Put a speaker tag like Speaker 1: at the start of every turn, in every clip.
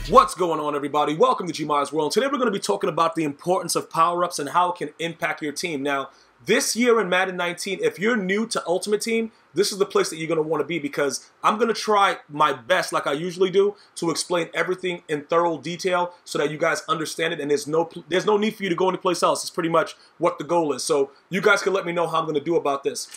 Speaker 1: What's going on, everybody? Welcome to GmiasWorld. Today we're going to be talking about the importance of power-ups and how it can impact your team. Now, this year in Madden 19, if you're new to Ultimate Team, this is the place that you're going to want to be, because I'm going to try my best, like I usually do, to explain everything in thorough detail so that you guys understand it, and there's no need for you to go anyplace else. It's pretty much what the goal is. So you guys can let me know how I'm going to do about this.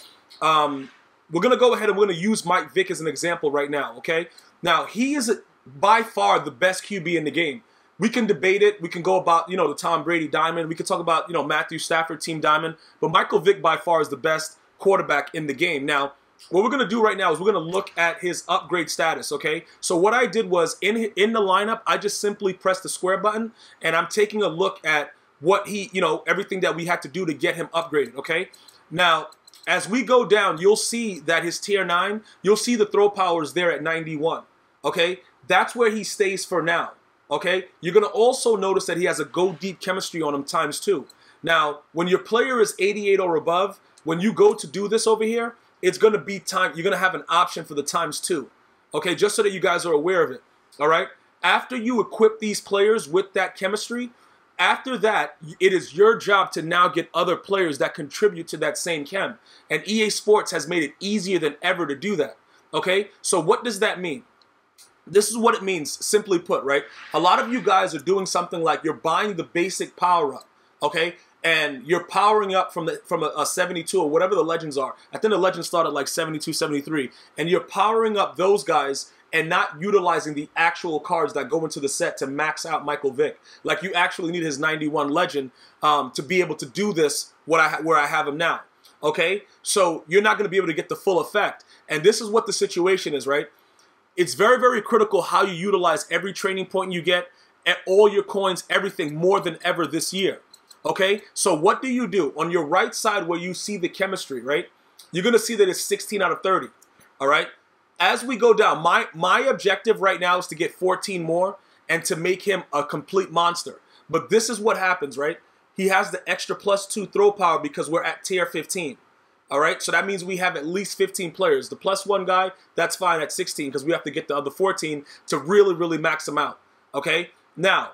Speaker 1: We're going to go ahead and we're going to use Mike Vick as an example right now, okay? Now, he is by far the best QB in the game. We can debate it. We can go about, the Tom Brady diamond. We can talk about, Matthew Stafford team diamond. But Michael Vick by far is the best quarterback in the game. Now, what we're going to do right now is we're going to look at his upgrade status, okay? So what I did was, in the lineup, I just simply pressed the square button, and I'm taking a look at what he, everything that we had to do to get him upgraded, okay? Now, as we go down, you'll see that his tier 9, you'll see the throw power is there at 91, okay? That's where he stays for now, okay? You're going to also notice that he has a go deep chemistry on him ×2. Now, when your player is 88 or above, when you go to do this over here, it's going to be time. You're going to have an option for the ×2, okay? Just so that you guys are aware of it, all right? After you equip these players with that chemistry, after that, it is your job to now get other players that contribute to that same chem. And EA Sports has made it easier than ever to do that, okay? So what does that mean? This is what it means, simply put, right? A lot of you guys are doing something like you're buying the basic power up, okay? And you're powering up from a 72 or whatever the legends are. I think the legends start at like 72, 73. And you're powering up those guys and not utilizing the actual cards that go into the set to max out Michael Vick. Like, you actually need his 91 legend to be able to do this where I have him now, okay? So you're not going to be able to get the full effect. And this is what the situation is, right? It's very, very critical how you utilize every training point you get, and all your coins, everything, more than ever this year. Okay? So what do? On your right side where you see the chemistry, right? You're going to see that it's 16 out of 30. All right? As we go down, my objective right now is to get 14 more and to make him a complete monster. But this is what happens, right? He has the extra +2 throw power because we're at tier 15. All right, so that means we have at least 15 players. The +1 guy, that's fine at 16 because we have to get the other 14 to really, really max him out. Okay, now,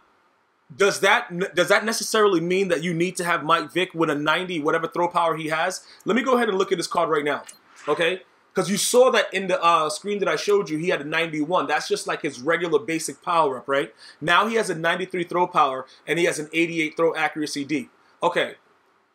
Speaker 1: does that necessarily mean that you need to have Mike Vick with a 90, whatever throw power he has? Let me go ahead and look at his card right now. Okay, because you saw that in the screen that I showed you, he had a 91. That's just like his regular basic power up, right? Now he has a 93 throw power and he has an 88 throw accuracy D. Okay,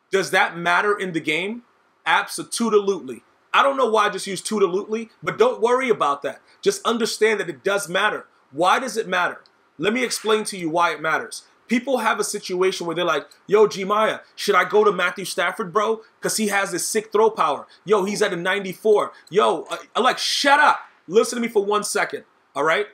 Speaker 1: does that matter in the game? Absolutely. I don't know why I just use "tootalutely," but don't worry about that. Just understand that it does matter. Why does it matter? Let me explain to you why it matters. People have a situation where they're like, yo, Gmia, should I go to Matthew Stafford, bro? Because he has this sick throw power. Yo, he's at a 94. Yo, I'm like, shut up. Listen to me for 1 second, all right?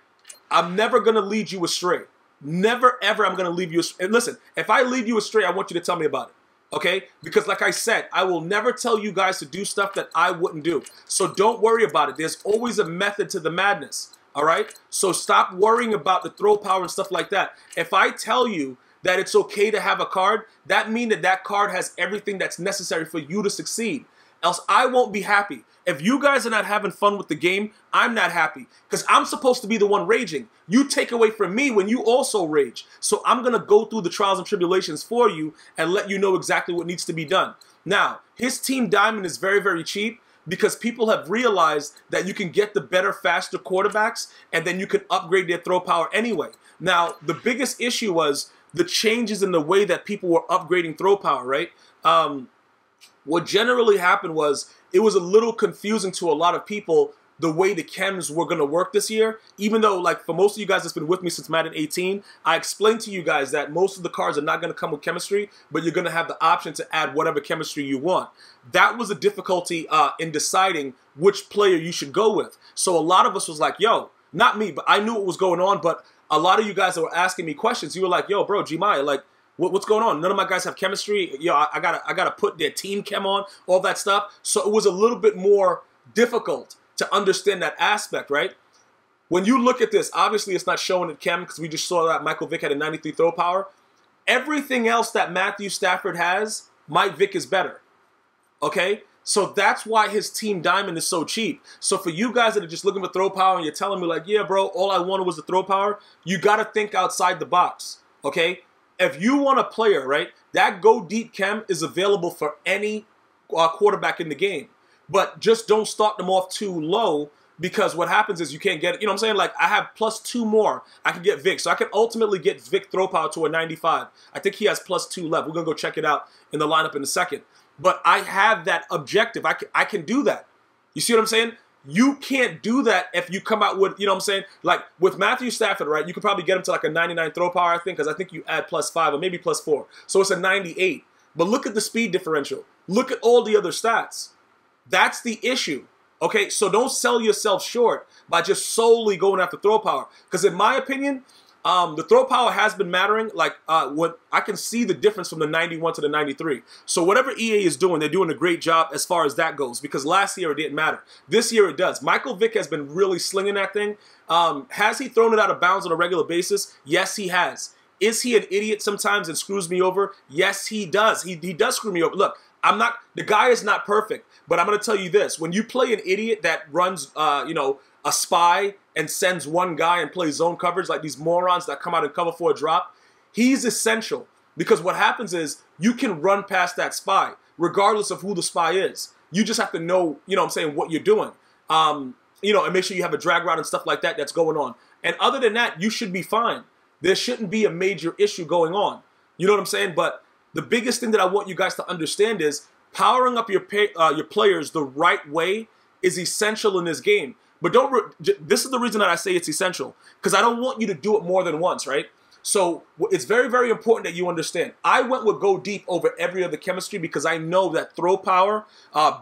Speaker 1: I'm never going to lead you astray. Never, ever I'm going to leave you astray. And listen, if I lead you astray, I want you to tell me about it. Okay? Because like I said, I will never tell you guys to do stuff that I wouldn't do. So don't worry about it. There's always a method to the madness. All right? So stop worrying about the throw power and stuff like that. If I tell you that it's okay to have a card, that means that that card has everything that's necessary for you to succeed. Else I won't be happy. If you guys are not having fun with the game, I'm not happy. Because I'm supposed to be the one raging. You take away from me when you also rage. So I'm going to go through the trials and tribulations for you and let you know exactly what needs to be done. Now, his team diamond is very, very cheap because people have realized that you can get the better, faster quarterbacks and then you can upgrade their throw power anyway. Now, the biggest issue was the changes in the way that people were upgrading throw power, right? What generally happened was it was a little confusing to a lot of people the way the chems were going to work this year. Even though, like, for most of you guys that's been with me since Madden 18, I explained to you guys that most of the cards are not going to come with chemistry, but you're going to have the option to add whatever chemistry you want. That was a difficulty in deciding which player you should go with. So a lot of us was like, yo, not me, but I knew what was going on, but a lot of you guys that were asking me questions, you were like, yo, bro, Gmia, like, what's going on? None of my guys have chemistry. Yo, I gotta put their team chem on, all that stuff. So it was a little bit more difficult to understand that aspect, right? When you look at this, obviously it's not showing in chem because we just saw that Michael Vick had a 93 throw power. Everything else that Matthew Stafford has, Mike Vick is better. Okay? So that's why his team diamond is so cheap. So for you guys that are just looking for throw power and you're telling me like, yeah, bro, all I wanted was the throw power, you got to think outside the box, okay? If you want a player, right, that go deep chem is available for any quarterback in the game. But just don't start them off too low, because what happens is you can't get it. You know what I'm saying? Like, I have +2 more. I can get Vic. So I can ultimately get Vic throw power to a 95. I think he has +2 left. We're going to go check it out in the lineup in a second. But I have that objective. I can do that. You see what I'm saying? You can't do that if you come out with, you know what I'm saying? Like with Matthew Stafford, right? You could probably get him to like a 99 throw power, I think, because I think you add +5 or maybe +4. So it's a 98. But look at the speed differential. Look at all the other stats. That's the issue. Okay, so don't sell yourself short by just solely going after throw power. Because in my opinion, the throw power has been mattering. Like, what I can see the difference from the 91 to the 93. So whatever EA is doing, they're doing a great job as far as that goes. Because last year it didn't matter. This year it does. Michael Vick has been really slinging that thing. Has he thrown it out of bounds on a regular basis? Yes, he has. Is he an idiot sometimes and screws me over? Yes, he does. He does screw me over. Look, the guy is not perfect. But I'm going to tell you this. When you play an idiot that runs, you know, a spy and sends one guy and plays zone coverage, like these morons that come out and cover for a drop, he's essential. Because what happens is you can run past that spy, regardless of who the spy is. You just have to know, you know what I'm saying, what you're doing. You know, and make sure you have a drag route and stuff like that that's going on. And other than that, you should be fine. There shouldn't be a major issue going on. You know what I'm saying? But the biggest thing that I want you guys to understand is powering up your players the right way is essential in this game. But this is the reason that I say it's essential, because I don't want you to do it more than once, right? So it's very, very important that you understand. I went with go deep over every other chemistry because I know that throw power,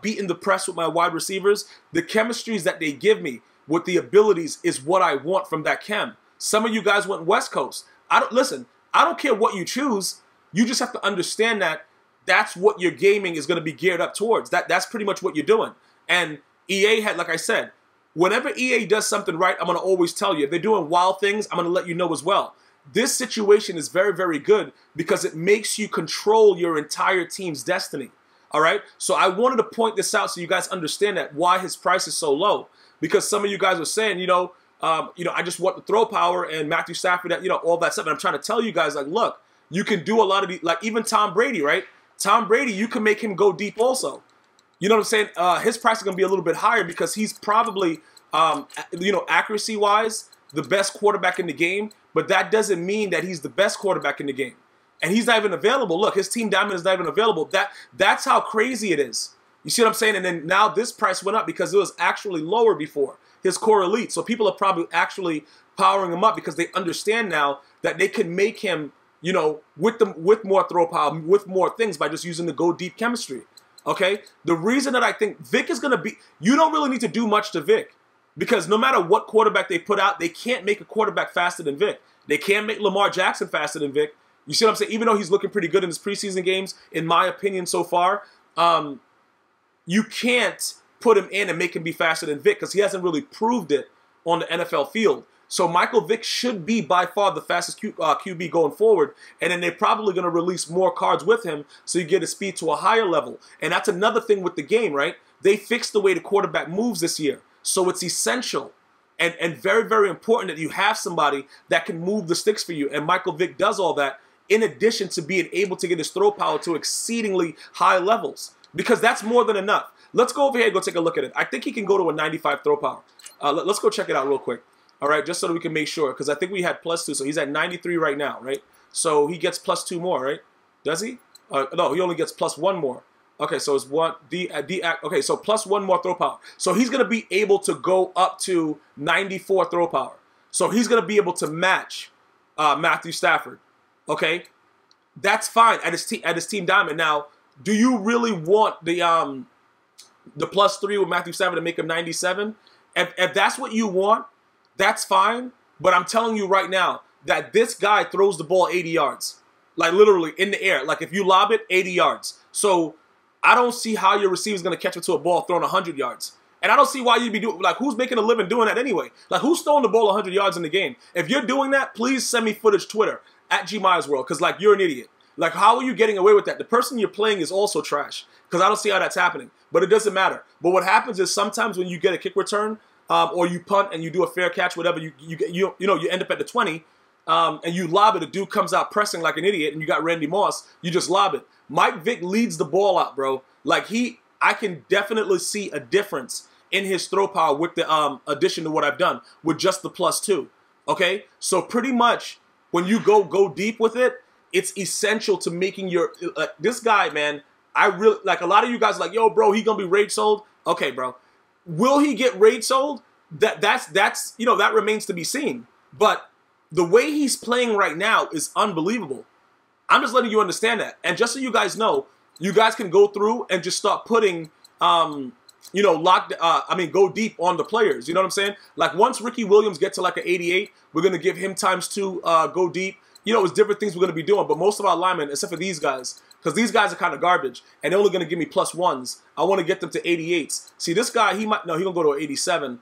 Speaker 1: beating the press with my wide receivers, the chemistries that they give me with the abilities is what I want from that chem. Some of you guys went West Coast. Listen, I don't care what you choose. You just have to understand that that's what your gaming is going to be geared up towards. That's pretty much what you're doing. And EA had, like I said, whenever EA does something right, I'm going to always tell you. If they're doing wild things, I'm going to let you know as well. This situation is very, very good because it makes you control your entire team's destiny. All right? So I wanted to point this out so you guys understand that why his price is so low. Because some of you guys are saying, you know, I just want the throw power and Matthew Stafford, you know, all that stuff. And I'm trying to tell you guys, like, look, you can do a lot of these, like even Tom Brady, right? Tom Brady, you can make him go deep also. You know what I'm saying? His price is going to be a little bit higher because he's probably, you know, accuracy-wise, the best quarterback in the game. But that doesn't mean that he's the best quarterback in the game. And he's not even available. Look, his team diamond is not even available. That's how crazy it is. You see what I'm saying? And then now this price went up because it was actually lower before, his core elite. So people are probably actually powering him up because they understand now that they can make him, you know, with more throw power, with more things by just using the go deep chemistry. Okay? The reason that I think Vic is going to be, you don't really need to do much to Vic. Because no matter what quarterback they put out, they can't make a quarterback faster than Vic. They can't make Lamar Jackson faster than Vic. You see what I'm saying? Even though he's looking pretty good in his preseason games, in my opinion so far, you can't put him in and make him be faster than Vic because he hasn't really proved it on the NFL field. So Michael Vick should be by far the fastest QB going forward. And then they're probably going to release more cards with him so you get his speed to a higher level. And that's another thing with the game, right? They fixed the way the quarterback moves this year. So it's essential and very, very important that you have somebody that can move the sticks for you. And Michael Vick does all that in addition to being able to get his throw power to exceedingly high levels. Because that's more than enough. Let's go over here and go take a look at it. I think he can go to a 95 throw power. Let's go check it out real quick. All right, just so that we can make sure. Because I think we had +2. So he's at 93 right now, right? So he gets +2 more, right? Does he? No, he only gets +1 more. Okay, so it's okay, so +1 more throw power. So he's going to be able to go up to 94 throw power. So he's going to be able to match Matthew Stafford. Okay, that's fine at his team diamond. Now, do you really want the +3 with Matthew Stafford to make him 97? If that's what you want, that's fine. But I'm telling you right now that this guy throws the ball 80 yards, like literally in the air. Like if you lob it, 80 yards. So I don't see how your receiver's going to catch it to a ball thrown 100 yards. And I don't see why you'd be doing, like, who's making a living doing that anyway? Like, who's throwing the ball 100 yards in the game? If you're doing that, please send me footage Twitter, @GmiasWorld, because, like, you're an idiot. Like, how are you getting away with that? The person you're playing is also trash, because I don't see how that's happening. But it doesn't matter. But what happens is sometimes when you get a kick return or you punt and you do a fair catch, whatever, you end up at the 20 and you lob it. A dude comes out pressing like an idiot, and you got Randy Moss. You just lob it. Mike Vick leads the ball out, bro. Like, I can definitely see a difference in his throw power with the addition to what I've done with just the +2. Okay, so pretty much when you go deep with it, it's essential to making your this guy, man. I really like a lot of you guys are like, yo, bro, he gonna be rage sold. Okay, bro, will he get rage sold? That's that remains to be seen. But the way he's playing right now is unbelievable. I'm just letting you understand that. And just so you guys know, you guys can go through and just start putting go deep on the players. You know what I'm saying? Like, once Ricky Williams gets to like an 88, we're gonna give him ×2 go deep. It's different things we're gonna be doing. But most of our linemen, except for these guys, because these guys are kind of garbage, and they're only going to give me +1s. I want to get them to 88s. See, this guy, he going to go to an 87.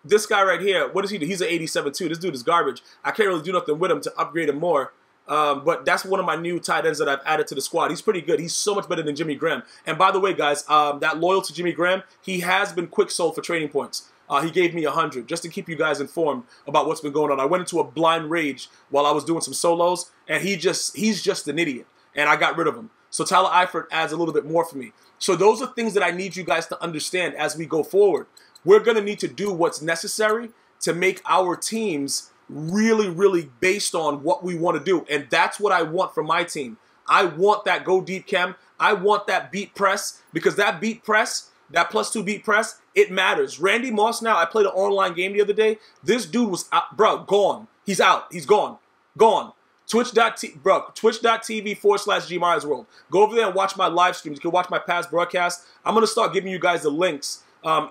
Speaker 1: This guy right here, what is he do? He's an 87 too. This dude is garbage. I can't really do nothing with him to upgrade him more. But that's one of my new tight ends that I've added to the squad. He's pretty good. He's so much better than Jimmy Graham. And by the way, guys, that loyal to Jimmy Graham, he has been quick sold for trading points. He gave me 100 just to keep you guys informed about what's been going on. I went into a blind rage while I was doing some solos, and he's just an idiot. And I got rid of him. So Tyler Eifert adds a little bit more for me. So those are things that I need you guys to understand as we go forward. We're going to need to do what's necessary to make our teams really, really based on what we want to do. And that's what I want from my team. I want that go deep chem. I want that beat press, because that beat press, that +2 beat press, it matters. Randy Moss now, I played an online game the other day. This dude was out, bro, gone. He's out. He's gone. Gone. Twitch.tv/GmiasWorld. Go over there and watch my live streams. You can watch my past broadcasts. I'm going to start giving you guys the links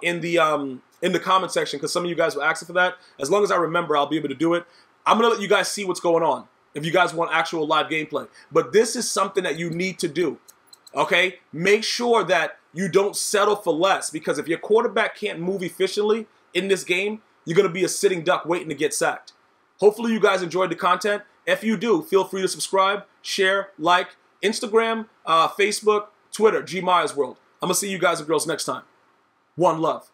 Speaker 1: in the comment section, because some of you guys were asking for that. As long as I remember, I'll be able to do it. I'm going to let you guys see what's going on if you guys want actual live gameplay. But this is something that you need to do, okay? Make sure that you don't settle for less, because if your quarterback can't move efficiently in this game, you're going to be a sitting duck waiting to get sacked. Hopefully you guys enjoyed the content. If you do, feel free to subscribe, share, like, Instagram, Facebook, Twitter, GmiasWorld. I'm going to see you guys and girls next time. One love.